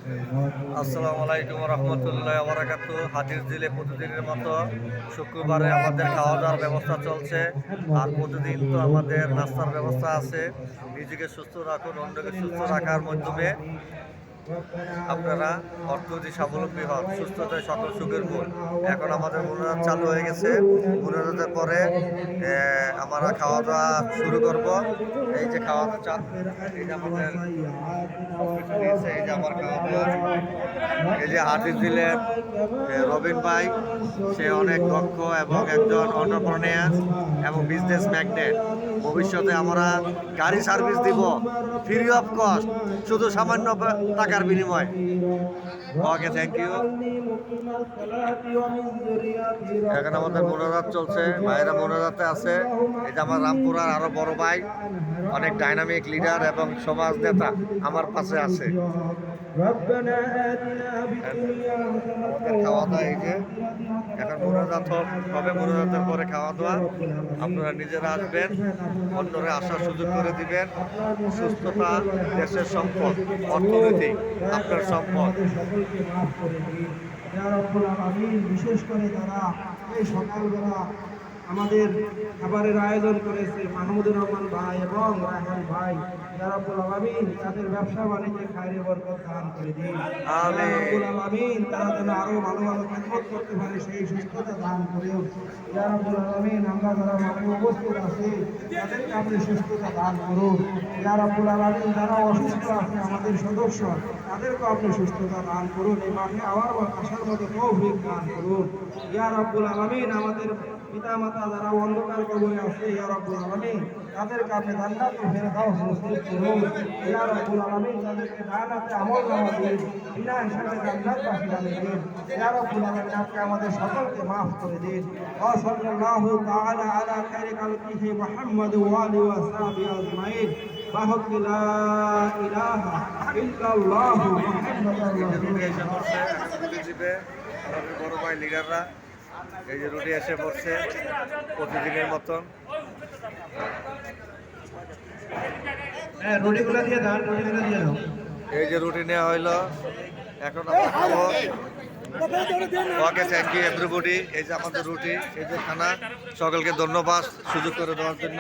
আসসালামু আলাইকুম রহমতুল্লাহ বারাকাতু। হাজির দিলে প্রতিদিনের মতো শুক্রবারে আমাদের খাওয়া দাওয়ার ব্যবস্থা চলছে। আর প্রতিদিন তো আমাদের নাস্তার ব্যবস্থা আছে। নিজেকে সুস্থ রাখুন, অন্যকে সুস্থ রাখার মাধ্যমে আপনারা অর্থনৈতিক স্বাবলম্বী হন। সুস্থতায় সকল সুখের মূল। এখন আমাদের মোনাজাত চালু হয়ে গেছে। মোনাজাতের পরে আমরা খাওয়া দাওয়া শুরু করব। এই যে খাওয়া দাওয়া, এই যে আমাদের এই যে আমার খাওয়া দাওয়া, এই যে হাজির দিলেন রবিন ভাই, সে অনেক দক্ষ এবং একজন অন্টারপ্রেনিউর এবং বিজনেস ম্যাগনেট। ভবিষ্যতে আমরা গাড়ি সার্ভিস দিব ফ্রি অফ কস্ট, শুধু সামান্য টাকার বিনিময়ে। ওকে, থ্যাংক ইউ। এখন আমাদের মোনাজাত চলছে, ভাইয়েরা মোনাজাতে আছে। এই যে আমার রামপুরার আরো বড় ভাই, অনেক ডাইনামিক লিডার এবং সমাজ নেতা আমার পাশে আছে। খাওয়া দাওয়া এই যে এখন মোনাজাত হবে, মোনাজাতের পরে খাওয়া দাওয়া। আপনারা নিজেরা আসবেন, অন্যরা আসার সুযোগ করে দিবেন। সুস্থতা দেশের সম্পদ, অর্থনৈতিক আপনার সম্পদ। বিশেষ করে তারা এই সকালবেলা আমাদের খাবারের আয়োজন করেছে মাহমুদুর রহমান ভাই এবং রায়হান ভাই, যারা আমিন তাদের ব্যবসা বাণিজ্যে খায়রে বরকত দান করে দিন। আমিন তারা যেন আরো ভালো ভালো খেদমত করতে পারে, সেই সুস্থতা দান করে। যারা আমিন আমরা যারা মাঠে উপস্থিত আছি তাদেরকে আপনি সুস্থতা দান করুন। যারা আমিন যারা অসুস্থ আছে আমাদের সদস্য, তাদেরকে আপনি সুস্থতা দান করুন। এই মাঠে আসার মতো তৌফিক দান করুন। ইয়া রাব্বুল আলামিন আমাদের পিতা মাতা যারা অন্ধকার কবরে আছে, ইয়া রাব্বুল আলামিন তাদেরকে আপনি জান্নাতুল ফেরদাউস নসিব করুন। ইয়া রাব্বুল আলামিন তাদেরকে জান্নাতে আমলনামা দিন, বিনা হিসাবে জান্নাতবাসী বানিয়ে দিন। ইয়া রাব্বুল আলামিন আপনি আমাদের সকলকে মাফ করে দিন। ওয়া সাল্লাল্লাহু তাআলা আলা খায়রি খালকিহি মুহাম্মদ ওয়া আলিহি ওয়া সাহবিহি আজমাইন। বাহক লা ইলাহা ইল্লাল্লাহ মুহাম্মাদুর রাসূলুল্লাহ। বড় ভাই লিডাররা এই যে রুটি এসে পড়ছে প্রতিদিনের মতন। এই যে রুটি নেওয়া হইলো, এখন আমরা খাবো। ওকে, থ্যাংক ইউ এভরিবডি। এই যে আমাদের রুটি, এই যে খানা, সকলকে ধন্যবাদ সুযোগ করে দেওয়ার জন্য।